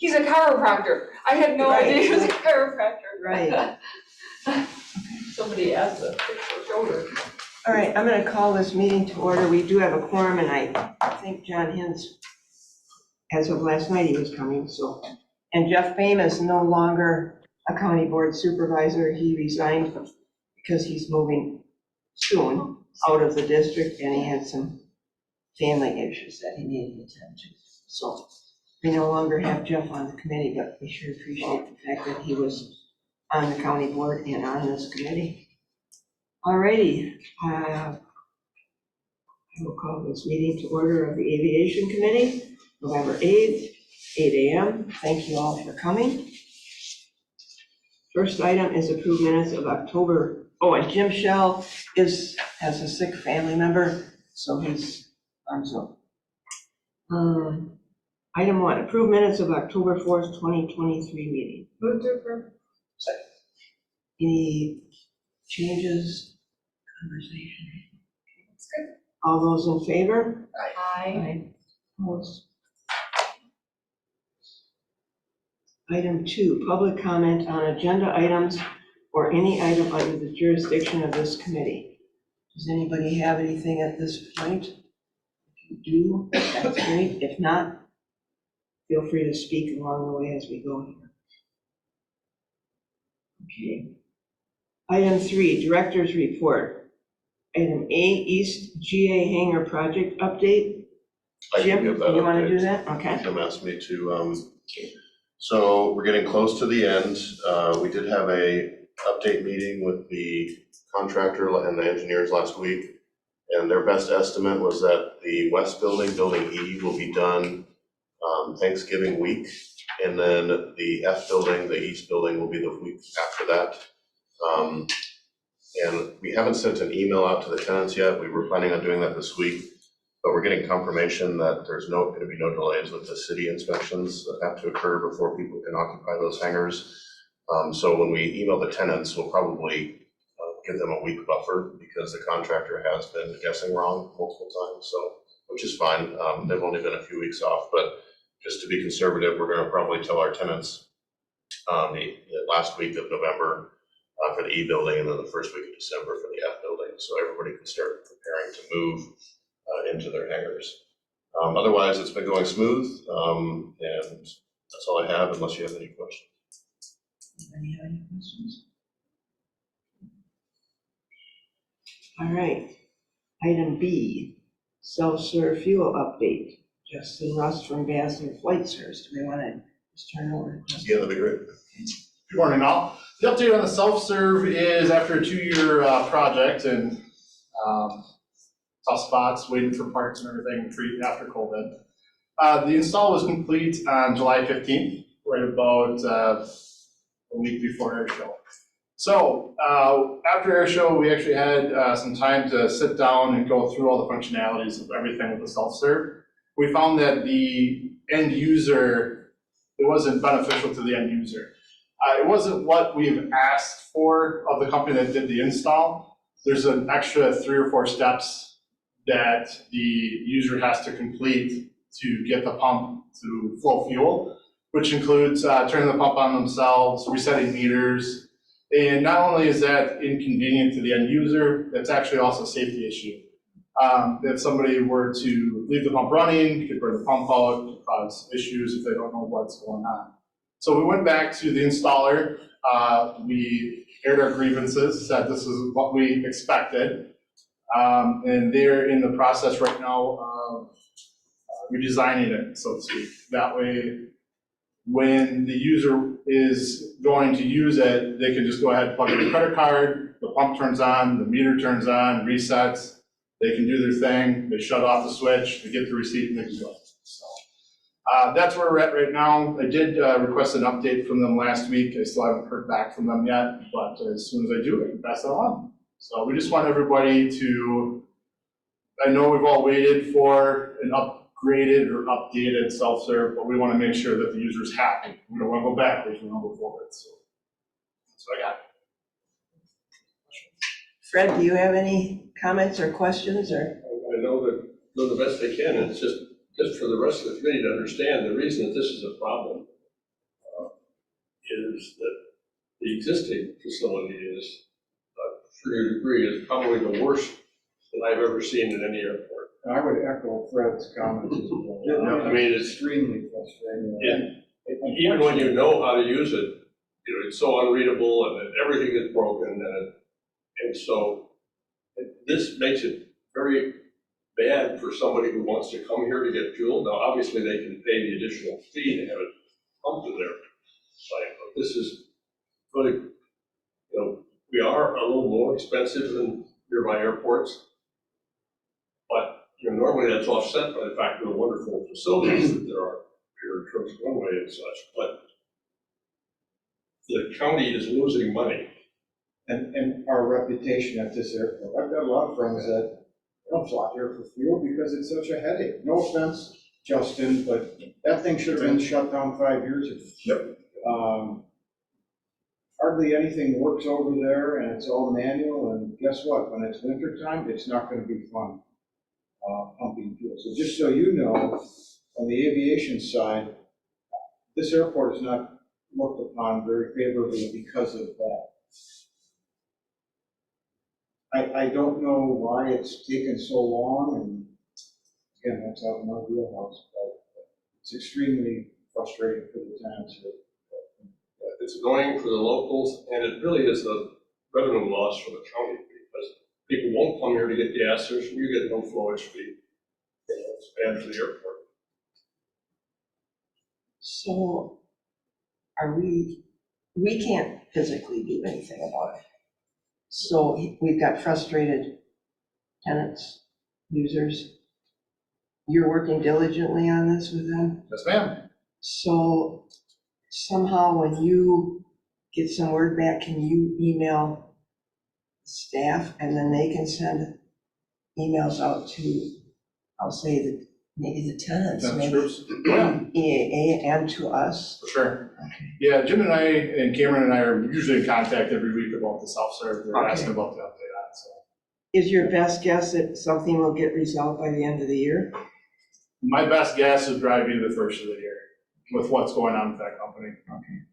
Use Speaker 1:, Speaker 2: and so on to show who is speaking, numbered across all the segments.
Speaker 1: He's a chiropractor. I had no idea he was a chiropractor.
Speaker 2: Right.
Speaker 1: Somebody asked to fix her shoulder.
Speaker 2: All right, I'm going to call this meeting to order. We do have a quorum, and I think John Hins, as of last night, he was coming, so. And Jeff Boehm is no longer a county board supervisor. He resigned because he's moving soon out of the district, and he had some family issues that he needed to attend to. So we no longer have Jeff on the committee, but we sure appreciate the fact that he was on the county board and on this committee. All righty, I will call this meeting to order of the Aviation Committee, November 8th, 8 a.m. Thank you all for coming. First item is approved minutes of October. Oh, and Jim Shell has a sick family member, so he's on Zoom. Item 1, approved minutes of October 4th, 2023 meeting.
Speaker 1: Move to approve.
Speaker 2: Second. Any changes, conversation?
Speaker 1: That's good.
Speaker 2: All those in favor?
Speaker 1: Aye.
Speaker 2: Opposed? Item 2, public comment on agenda items or any item under the jurisdiction of this committee. Does anybody have anything at this point? If you do, that's great. If not, feel free to speak along the way as we go here. Okay. Item 3, director's report. Item A, East GA Hangar project update. Jim, you want to do that? Okay.
Speaker 3: Jim asked me to. So we're getting close to the end. We did have a update meeting with the contractor and the engineers last week, and their best estimate was that the west building, building E, will be done Thanksgiving week, and then the F building, the east building, will be the week after that. And we haven't sent an email out to the tenants yet. We were planning on doing that this week, but we're getting confirmation that there's going to be no delays with the city inspections that have to occur before people can occupy those hangars. So when we email the tenants, we'll probably give them a week buffer because the contractor has been guessing wrong multiple times, so, which is fine. They've only been a few weeks off, but just to be conservative, we're going to probably tell our tenants the last week of November for the E building, and then the first week of December for the F building, so everybody can start preparing to move into their hangars. Otherwise, it's been going smooth, and that's all I have, unless you have any questions.
Speaker 2: Any other questions? All right. Item B, self-serve fuel update. Justin Rust from Vassar Flight Service. Do we want to just turn over?
Speaker 3: Yeah, that'd be great.
Speaker 4: Good morning, all. The update on the self-serve is after a 2-year project and tough spots, waiting for parts and everything after COVID. The install was complete on July 15th, right about a week before air show. So after air show, we actually had some time to sit down and go through all the functionalities of everything with the self-serve. We found that the end user, it wasn't beneficial to the end user. It wasn't what we've asked for of the company that did the install. There's an extra 3 or 4 steps that the user has to complete to get the pump to flow fuel, which includes turning the pump on themselves, resetting meters. And not only is that inconvenient to the end user, it's actually also a safety issue. If somebody were to leave the pump running, it could burn the pump out, could cause issues if they don't know what's going on. So we went back to the installer, we aired our grievances, said this is what we expected, and they're in the process right now of redesigning it, so to speak. That way, when the user is going to use it, they can just go ahead and plug in the credit card, the pump turns on, the meter turns on, resets, they can do their thing, they shut off the switch, they get the receipt, and they can go. So that's where we're at right now. I did request an update from them last week. I still haven't heard back from them yet, but as soon as I do, I can pass that on. So we just want everybody to, I know we've all waited for an upgraded or updated self-serve, but we want to make sure that the user's happy. We don't want to go backwards, we want to go forward. So that's what I got.
Speaker 2: Fred, do you have any comments or questions? Or
Speaker 5: I know the best they can. It's just for the rest of the committee to understand the reason that this is a problem is that the existing facility is, to your degree, is probably the worst that I've ever seen in any airport.
Speaker 6: I would echo Fred's comments as well.
Speaker 5: Yeah, I mean, it's
Speaker 6: extremely frustrating.
Speaker 5: And even when you know how to use it, you know, it's so unreadable and then everything is broken and so this makes it very bad for somebody who wants to come here to get fuel. Now, obviously, they can pay the additional fee to have it pumped to their site, but this is really, you know, we are a little more expensive than nearby airports. But, you know, normally that's offset by the fact of the wonderful facilities that there are here in terms of runway and such, but the county is losing money.
Speaker 6: And our reputation at this airport. I've got a lot of friends that don't fly here for fuel because it's such a headache. No offense, Justin, but that thing should have been shut down 5 years ago.
Speaker 5: Yep.
Speaker 6: Hardly anything works over there, and it's all manual, and guess what? When it's winter time, it's not gonna be fun, pumping fuel. So just so you know, on the aviation side, this airport is not looked upon very favorably because of that. I don't know why it's taken so long, and again, that's out of my wheelhouse, but it's extremely frustrating for the towns here.
Speaker 5: It's annoying for the locals, and it really is a revenue loss for the county because people won't come here to get gas, so you get no flowage fee. It's bad for the airport.
Speaker 2: So we can't physically do anything about it. So we've got frustrated tenants, users. You're working diligently on this with them?
Speaker 4: Yes, ma'am.
Speaker 2: So somehow when you get some word back, can you email staff and then they can send emails out to, I'll say maybe the tenants,
Speaker 4: Tenants
Speaker 2: maybe
Speaker 4: groups? Yeah,
Speaker 2: EAA and to us?
Speaker 4: for sure.
Speaker 2: Okay.
Speaker 4: Yeah, Jim and I and Cameron and I are usually in contact every week about the self-serve. They're
Speaker 2: Okay.
Speaker 4: asking about the update on it, so.
Speaker 2: Is your best guess that something will get resolved by the end of the year?
Speaker 4: My best guess would probably be the first of the year with what's going on with that company.
Speaker 2: Okay.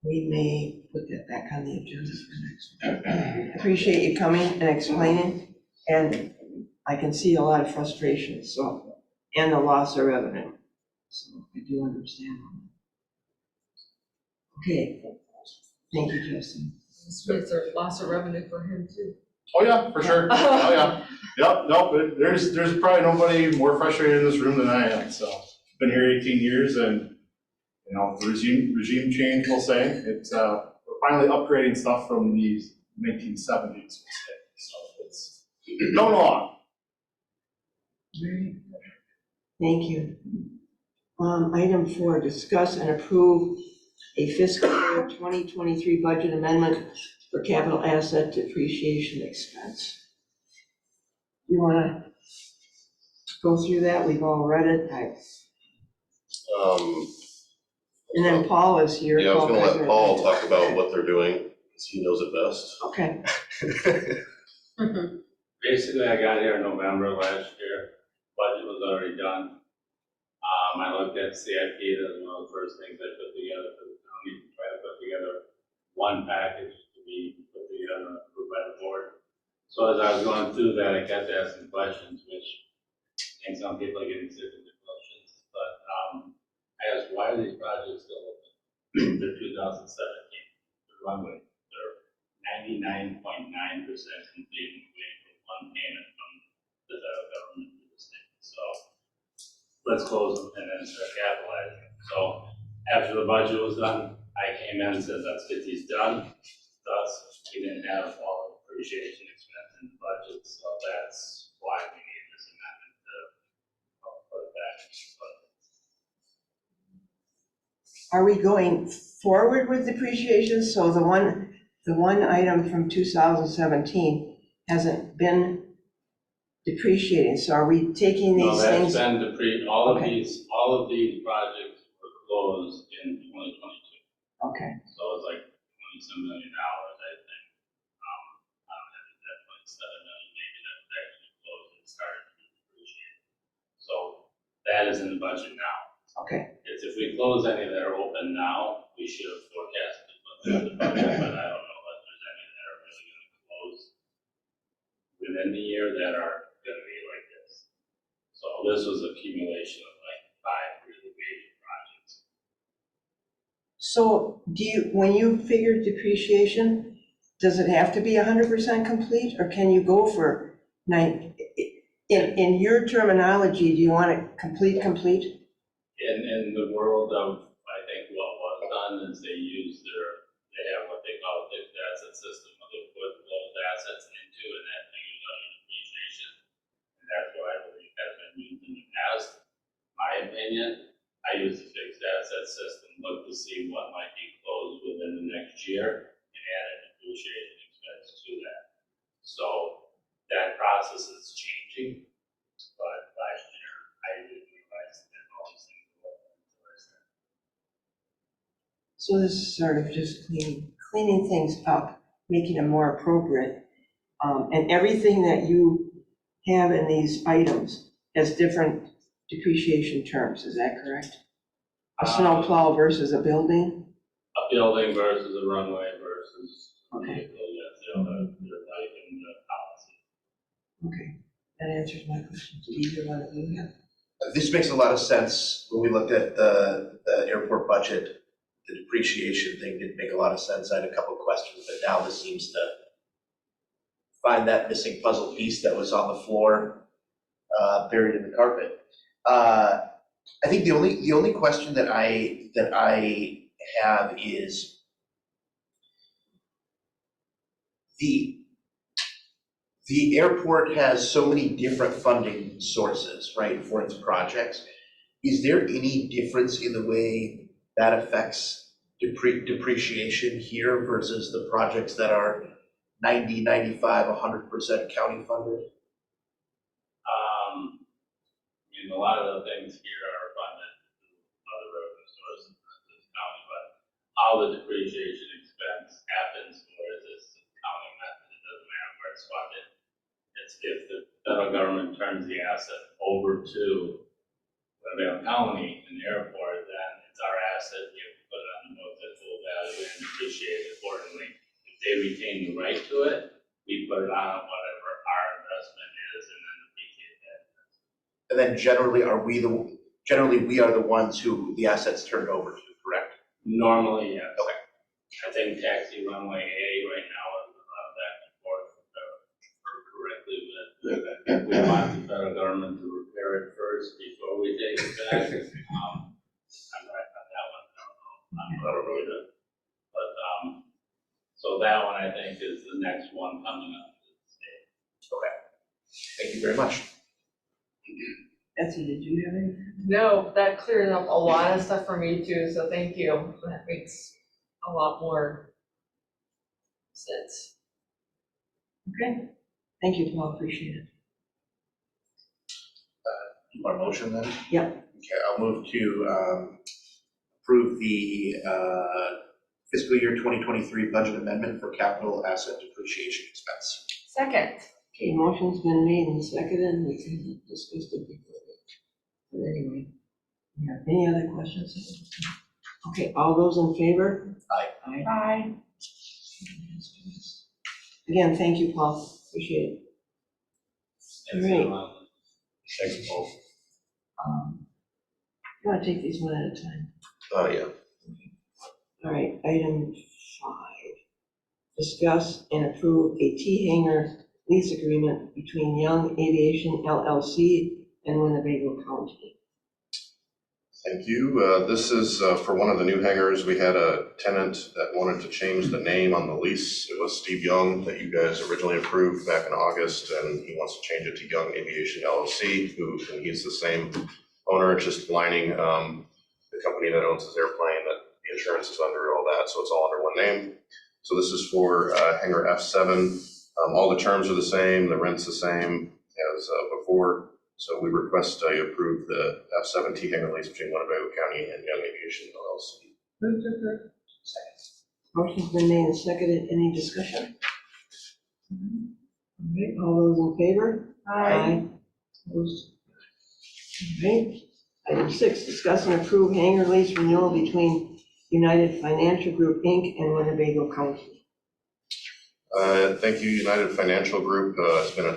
Speaker 2: We may put that back on the agenda for next week. Appreciate you coming and explaining, and I can see a lot of frustration, so, and the loss of revenue. So I do understand. Okay, thank you, Justin.
Speaker 1: This means there's loss of revenue for him too.
Speaker 4: Oh, yeah, for sure. Oh, yeah. Yep, nope, there's probably nobody more frustrated in this room than I am, so. Been here 18 years and, you know, the regime change, we'll say. It's, we're finally upgrading stuff from the 1970s, we'll say. So it's going along.
Speaker 2: Thank you. Item 4, discuss and approve a fiscal year 2023 budget amendment for capital asset depreciation expense. You want to go through that? We've all read it. And then Paul is here.
Speaker 3: Yeah, I was gonna let
Speaker 2: President.
Speaker 3: Paul talk about what they're doing, because he knows it best.
Speaker 2: Okay.
Speaker 7: Basically, I got here in November last year, budget was already done. I looked at CIP, that was one of the first things I put together for the county, to try to put together one package to be put together and approved by the board. So as I was going through that, I kept asking questions, which I think some people are getting sick of the questions, but I asked, why are these projects still open? They're 2017, the runway, they're 99.9% complete and waiting for one payment from the federal government to the state. So let's close them and then start capitalizing. So after the budget was done, I came in and said, let's get these done. Thus, we didn't have all the depreciation expense in the budget, so that's why we need this amendment to help put it back in the budget.
Speaker 2: Are we going forward with depreciation? So the one item from 2017 hasn't been depreciating. So are we taking
Speaker 7: No,
Speaker 2: these
Speaker 7: that's
Speaker 2: things?
Speaker 7: been all of
Speaker 2: Okay.
Speaker 7: these projects were closed in 2022.
Speaker 2: Okay.
Speaker 7: So it's like $20-some million, I think. I don't have that 27 million, maybe that was actually closed and started to be depreciated. So that is in the budget now.
Speaker 2: Okay.
Speaker 7: It's if we close any that are open now, we should have forecasted to put them in the budget, but I don't know if there's any that are really gonna close within the year that are gonna be like this. So this was accumulation of like 5 really major projects.
Speaker 2: So when you figure depreciation, does it have to be 100% complete, or can you go for in your terminology, do you want it complete?
Speaker 7: In the world of, I think what was done is they have what they call a fixed asset system, where they put those assets into and then they use on depreciation. And that's what I believe has been used in the past. My opinion, I use the fixed asset system, look to see what might be closed within the next year and add a depreciation expense to that. So that process is changing, but last year I didn't realize that all these things were until I started.
Speaker 2: So this is sort of just cleaning things up, making them more appropriate. And everything that you have in these items has different depreciation terms, is that correct? A snowplow versus a building?
Speaker 7: A building versus a runway versus a
Speaker 2: Okay.
Speaker 7: vehicle, yes, they're like in the policy.
Speaker 2: Okay, that answers my question. Did either one of you have?
Speaker 8: This makes a lot of sense when we looked at the airport budget. The depreciation thing didn't make a lot of sense. I had a couple of questions, but now this seems to find that missing puzzle piece that was on the floor, buried in the carpet. I think the only question that I have is the airport has so many different funding sources, right, for its projects. Is there any difference in the way that affects depreciation here versus the projects that are 90, 95, 100% county funded?
Speaker 7: I mean, a lot of the things here are funded through other revenue sources, not just county, but how the depreciation expense happens for this county method, it doesn't matter where it's funded. It's if the federal government turns the asset over to Winnebago County and the airport, then it's our asset, we have to put it on the books at full value and depreciate it accordingly. If they retain the right to it, we put it on whatever our investment is and then depreciate that.
Speaker 8: And then generally we are the ones who the assets turned over to, correct?
Speaker 7: Normally, yes.
Speaker 8: Okay.
Speaker 7: I think taxi runway A right now is back and forth correctly, but we want the federal government to repair it first before we take it back. I'm right on that one, I don't really know. But, so that one I think is the next one coming up to the state.
Speaker 8: Okay. Thank you very much.
Speaker 2: Betsy, did you have anything?
Speaker 1: No, that cleared up a lot of stuff for me too, so thank you. That makes a lot more sense.
Speaker 2: Okay, thank you, Paul, appreciate it.
Speaker 8: You want a motion then?
Speaker 2: Yeah.
Speaker 8: Okay, I'll move to approve the fiscal year 2023 budget amendment for capital asset depreciation expense.
Speaker 1: Second.
Speaker 2: Okay, motion's been made and seconded, and we can discuss it before. But anyway, yeah, any other questions? Okay, all those in favor?
Speaker 8: Aye.
Speaker 2: Aye.
Speaker 1: Bye.
Speaker 2: Again, thank you, Paul, appreciate it.
Speaker 7: And
Speaker 2: Great.
Speaker 7: so,
Speaker 3: Thanks, Paul.
Speaker 2: You want to take these one at a time?
Speaker 3: Oh, yeah.
Speaker 2: All right, item 5. Discuss and approve a T-hanger lease agreement between Young Aviation LLC and Winnebago County.
Speaker 3: Thank you. This is for one of the new hangars. We had a tenant that wanted to change the name on the lease. It was Steve Young that you guys originally approved back in August, and he wants to change it to Young Aviation LLC, and he's the same owner, just lining the company that owns his airplane, that the insurance is under, all that, so it's all under one name. So this is for hangar F7. All the terms are the same, the rent's the same as before. So we request you approve the F7 T-hanger lease between Winnebago County and Young Aviation LLC.
Speaker 2: Move to approve. Second. Motion's been made and seconded. Any discussion? All right, all those in favor?
Speaker 1: Bye.
Speaker 2: Opposed? All right. Item 6, discuss and approve hangar lease renewal between United Financial Group, Inc. and Winnebago County.
Speaker 3: Thank you, United Financial Group. Has been a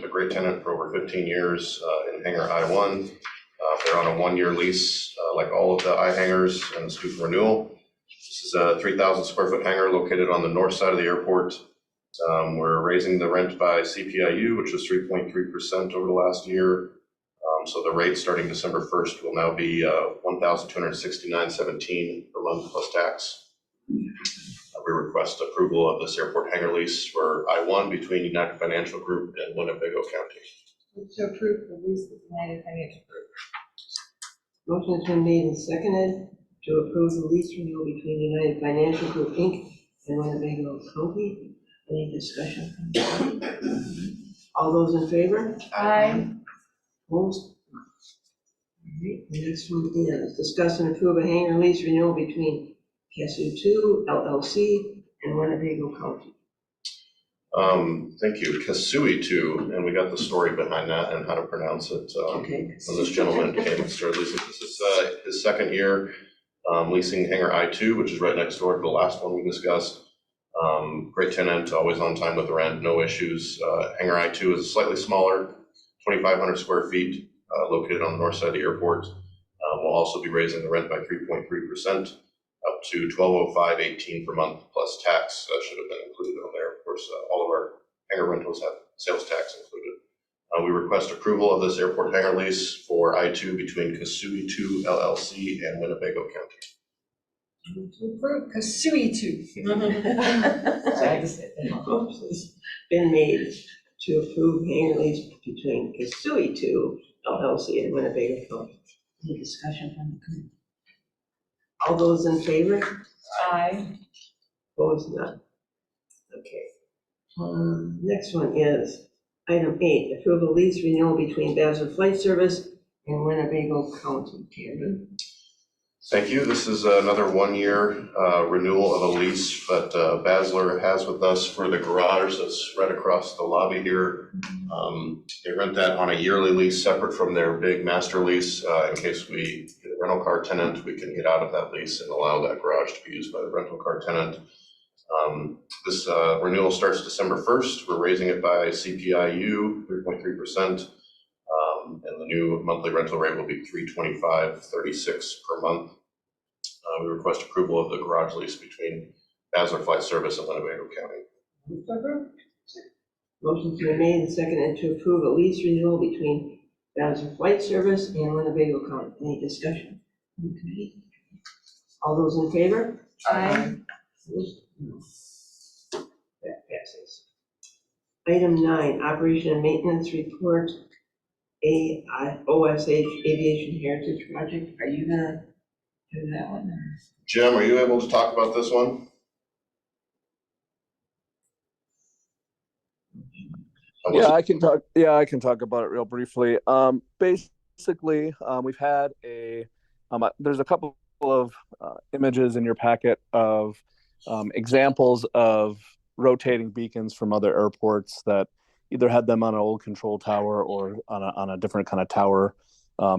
Speaker 3: great tenant for over 15 years in hangar I-1. They're on a 1-year lease, like all of the I-hangars, and it's due for renewal. This is a 3,000 square foot hangar located on the north side of the airport. We're raising the rent by CPIU, which was 3.3% over the last year. So the rate starting December 1st will now be $1,269.17 per month plus tax. We request approval of this airport hangar lease for I-1 between United Financial Group and Winnebago County.
Speaker 1: Move to approve the lease with United Financial Group.
Speaker 2: Motion has been made and seconded to approve the lease renewal between United Financial Group, Inc. and Winnebago County. Any discussion? All those in favor?
Speaker 1: Aye.
Speaker 2: Opposed? All right, the next one is discuss and approve a hangar lease renewal between Casu 2 LLC and Winnebago County.
Speaker 3: Thank you, Kasui 2, and we got the story behind that and how to pronounce it.
Speaker 2: Okay.
Speaker 3: When this gentleman came and started leasing, this is his second year leasing hangar I-2, which is right next door to the last one we discussed. Great tenant, always on time with the rent, no issues. Hangar I-2 is slightly smaller, 2,500 square feet, located on the north side of the airport. We'll also be raising the rent by 3.3%, up to $1,205.18 per month plus tax. Should have been included on there. Of course, all of our hangar rentals have sales tax included. We request approval of this airport hangar lease for I-2 between Kasui 2 LLC and Winnebago County.
Speaker 1: Move to approve Kasui 2.
Speaker 2: Motion's been made to approve hangar lease between Kasui 2 LLC and Winnebago County. Any discussion from the committee? All those in favor?
Speaker 1: Aye.
Speaker 2: Opposed? None. Okay. Next one is item 8, approve a lease renewal between Basler Flight Service and Winnebago County. Cameron?
Speaker 3: Thank you. This is another 1-year renewal of a lease that Basler has with us for the garage that's right across the lobby here. They rent that on a yearly lease separate from their big master lease. In case we get a rental car tenant, we can get out of that lease and allow that garage to be used by the rental car tenant. This renewal starts December 1st. We're raising it by CPIU 3.3%. And the new monthly rental rate will be $325.36 per month. We request approval of the garage lease between Basler Flight Service and Winnebago County.
Speaker 2: Motion's been made and seconded to approve a lease renewal between Basler Flight Service and Winnebago County. Any discussion from the committee? All those in favor?
Speaker 1: Aye.
Speaker 2: Opposed? No. That passes. Item 9, operation and maintenance report, OSH Aviation Heritage Project. Are you gonna do that one? Or?
Speaker 3: Jim, are you able to talk about this one?
Speaker 9: Yeah, I can talk. Yeah, I can talk about it real briefly. Basically, we've had there's a couple of images in your packet of examples of rotating beacons from other airports that either had them on an old control tower or on a different kind of tower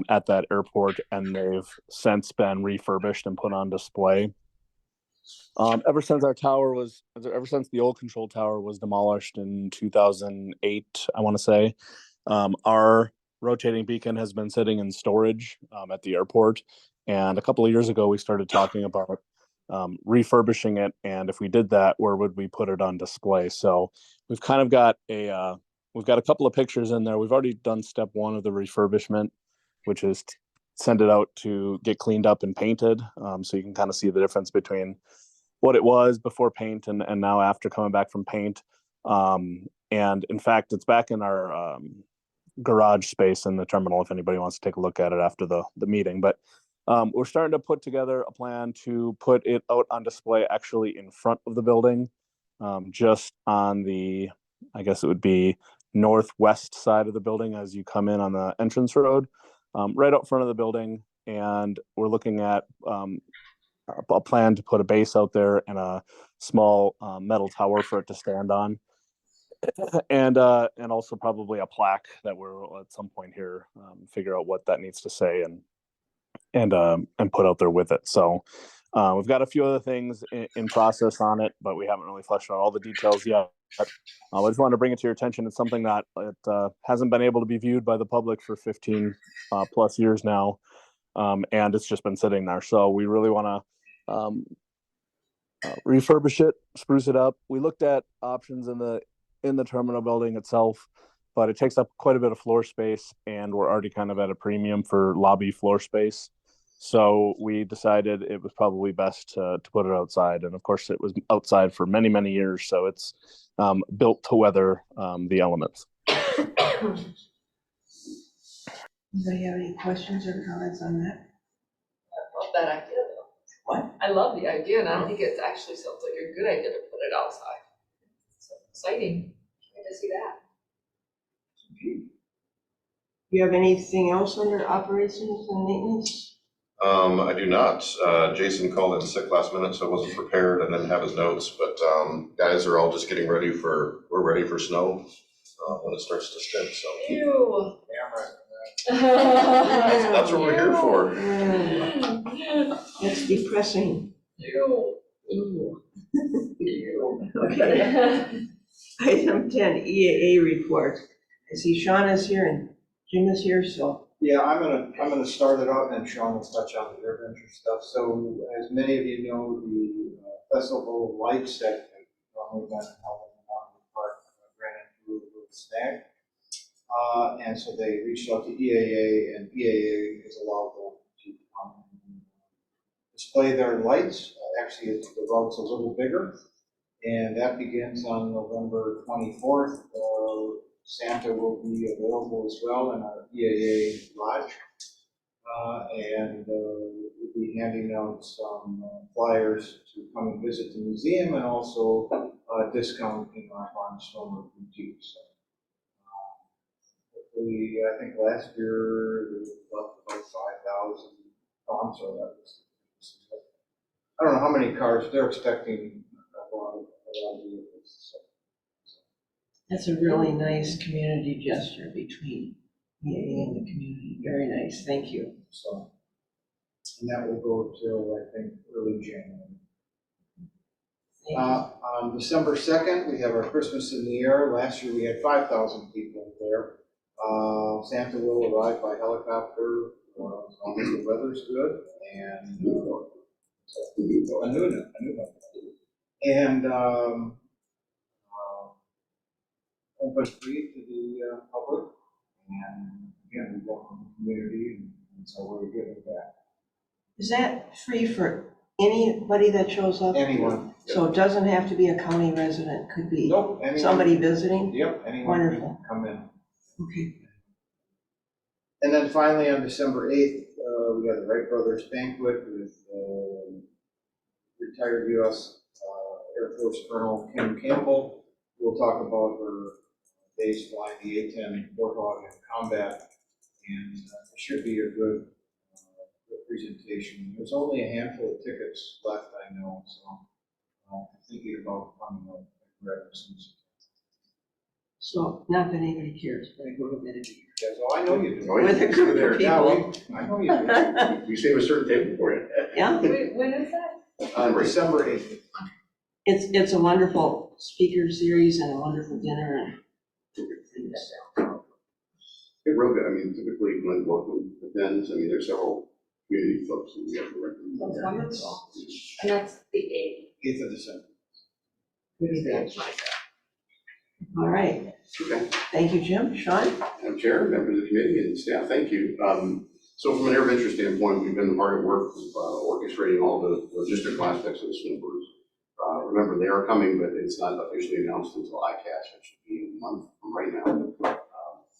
Speaker 9: at that airport, and they've since been refurbished and put on display. Ever since the old control tower was demolished in 2008, I want to say, our rotating beacon has been sitting in storage at the airport. And a couple of years ago, we started talking about refurbishing it. And if we did that, where would we put it on display? So we've kind of got we've got a couple of pictures in there. We've already done step 1 of the refurbishment, which is send it out to get cleaned up and painted. So you can kind of see the difference between what it was before paint and now after coming back from paint. And in fact, it's back in our garage space in the terminal if anybody wants to take a look at it after the meeting. But we're starting to put together a plan to put it out on display actually in front of the building, just on the, I guess it would be northwest side of the building as you come in on the entrance road, right out front of the building. And we're looking at a plan to put a base out there and a small metal tower for it to stand on, and also probably a plaque that we'll at some point here figure out what that needs to say and and put out there with it. So we've got a few other things in process on it, but we haven't really fleshed out all the details yet. I just wanted to bring it to your attention. It's something that hasn't been able to be viewed by the public for 15 plus years now, and it's just been sitting there. So we really want to refurbish it, spruce it up. We looked at options in the terminal building itself, but it takes up quite a bit of floor space, and we're already kind of at a premium for lobby floor space. So we decided it was probably best to put it outside. And of course, it was outside for many, many years. So it's built to weather the elements.
Speaker 2: Anybody have any questions or comments on that?
Speaker 1: I love that idea though.
Speaker 2: What?
Speaker 1: I love the idea, and I think it actually sounds like a good idea to put it outside. It's exciting. Good to see that.
Speaker 2: Do you have anything else under operations and maintenance?
Speaker 3: I do not. Jason called in sick last minute, so I wasn't prepared and didn't have his notes, but guys are all just getting ready we're ready for snow when it starts to stink, so.
Speaker 1: Ew.
Speaker 3: That's what we're here for.
Speaker 2: That's depressing.
Speaker 1: Ew.
Speaker 2: Ew.
Speaker 1: Ew.
Speaker 2: Okay. Item 10, EAA report. I see Sean is here and Jim is here, so.
Speaker 6: Yeah, I'm gonna start it out, and then Sean will touch on the adventure stuff. So, as many of you know, the festival of lights that normally been held in the Mountain Park ran into a little snag, and so they reached out to EAA, and EAA has allowed them to come and display their lights. Actually, the route's a little bigger, and that begins on November 24th. Santa will be available as well in our EAA lodge. And we'll be handing out some flyers to come and visit the museum, and also a discount in our Barnstormer boutique. So, hopefully, I think last year we left about 5,000. Oh, I'm sorry, that was. I don't know how many cars they're expecting. A lot of vehicles. So.
Speaker 2: That's a really nice community gesture between EAA and the community. Very nice, thank you.
Speaker 6: So, and that will go till, I think, early January. On December 2nd, we have our Christmas in the Air. Last year we had 5,000 people there. Santa will arrive by helicopter as long as the weather's good, and a new one. And open free to the public, and again, we welcome the community, and so we're good with that.
Speaker 2: Is that free for anybody that shows up?
Speaker 6: Anyone.
Speaker 2: So it doesn't have to be a county resident, could be
Speaker 6: Nope, anyone.
Speaker 2: somebody visiting?
Speaker 6: Yep, anyone can
Speaker 2: Wonderful.
Speaker 6: come in.
Speaker 2: Okay.
Speaker 6: And then finally, on December 8th, we got the Wright Brothers banquet with retired U.S. Air Force Colonel Kim Campbell. We'll talk about her days flying the A-10 Warthog in combat, and it should be a good presentation. There's only a handful of tickets left, I know, so I'm thinking about coming up and grabbing some.
Speaker 2: So, not that anybody cares, but I go to bed.
Speaker 6: Oh, I know you do.
Speaker 2: With a group of
Speaker 6: Yeah,
Speaker 2: people.
Speaker 6: I know you do.
Speaker 3: We save a certain table for you.
Speaker 2: Yeah,
Speaker 1: Wait, when is that?
Speaker 6: On December 8th.
Speaker 2: it's a wonderful speaker series and a wonderful dinner and.
Speaker 3: Real good. I mean, typically when welcome attends, I mean, there's several community folks that we have to recommend.
Speaker 1: That's wonderful. And that's the 8th.
Speaker 6: 8th of December.
Speaker 2: All right,
Speaker 3: Okay.
Speaker 2: thank you, Jim. Sean?
Speaker 3: Madam Chair, members of the committee and staff, thank you. So from an air adventure standpoint, we've been hard at work orchestrating all the logistical aspects of the snowbirds. Remember, they are coming, but it's not officially announced until ICAST, which should be a month from right now.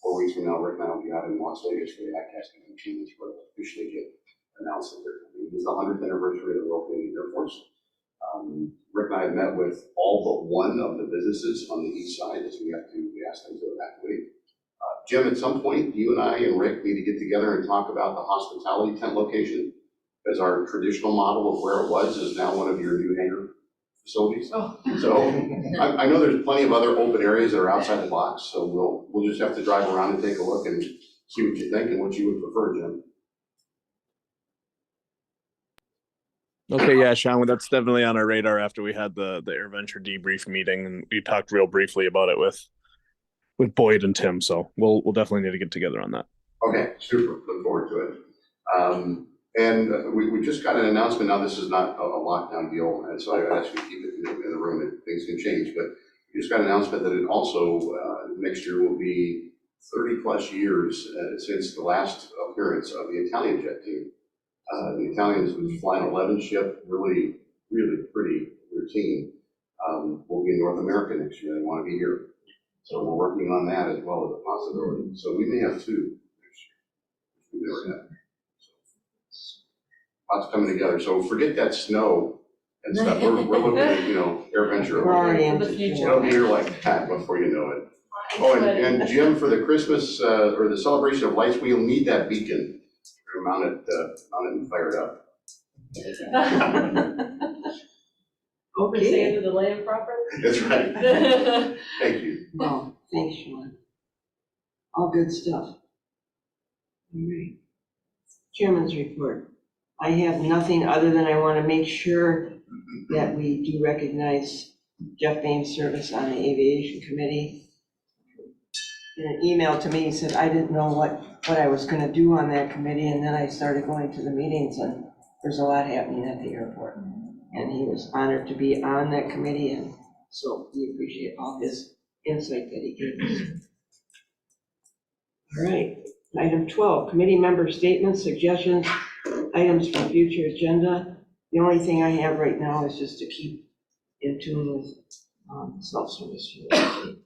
Speaker 3: 4 weeks from now, Rick and I will be out in Las Vegas for the ICAST convention, which will officially get announced that they're coming. It is the 100th anniversary of the Royal Canadian Air Force. Rick and I have met with all but one of the businesses on the east side as we asked them to evacuate. Jim, at some point, you and I and Rick need to get together and talk about the hospitality tent location, because our traditional model of where it was is now one of your new hangar facilities.
Speaker 1: Oh.
Speaker 3: So I know there's plenty of other open areas that are outside the box, so we'll just have to drive around and take a look and see what you think and what you would prefer, Jim.
Speaker 9: Okay, yeah, Sean, that's definitely on our radar after we had the AirVenture debrief meeting, and we talked real briefly about it with Boyd and Tim. So we'll definitely need to get together on that.
Speaker 3: Okay, super, look forward to it. And we just got an announcement, now this is not a lockdown deal, and so I ask you to keep it in the room, and things can change, but we just got an announcement that it also, next year will be 30+ years since the last appearance of the Italian jet team. The Italians was flying 11 ship, really pretty routine. Will be in North America next year, they want to be here. So we're working on that as well as a possibility. So we may have 2 next year. We never had. Lots coming together. So forget that snow and stuff. We're looking at, AirVenture.
Speaker 2: We're already
Speaker 1: In the
Speaker 2: into
Speaker 1: future.
Speaker 3: It'll be here like that before you know it. Oh, and Jim, for the Christmas, or the celebration of lights, we'll need that beacon. We're mount it and fire it up.
Speaker 1: Open sand to the land proper?
Speaker 3: That's right. Thank you.
Speaker 2: Well, thanks, Sean. All good stuff. All right. Chairman's report. I have nothing other than I want to make sure that we do recognize Jeff Bain's service on the Aviation Committee. In an email to me, he said, I didn't know what I was going to do on that committee, and then I started going to the meetings, and there's a lot happening at the airport. And he was honored to be on that committee, and so we appreciate all his insight that he gave us. All right, item 12, committee member statements, suggestions, items for future agenda. The only thing I have right now is just to keep in tune with self-service fuel.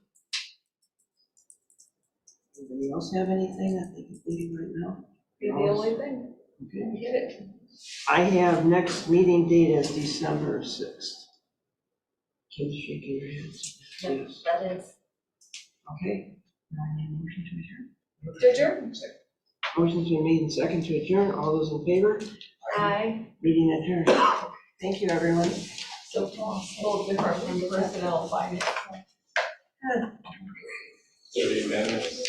Speaker 2: Anybody else have anything that they can think of right now?
Speaker 1: You're the only thing.
Speaker 2: Okay.
Speaker 1: Get it.
Speaker 2: I have next meeting date as December 6th. Kim's shaking your heads. Yes.
Speaker 1: That is.
Speaker 2: Okay. Now I need a motion to adjourn. Motion's been made and second to adjourn. All those in favor?
Speaker 1: Aye.
Speaker 2: Meeting adjourned. Thank you, everyone.
Speaker 1: So possible different from personnel finance.
Speaker 5: 30 minutes.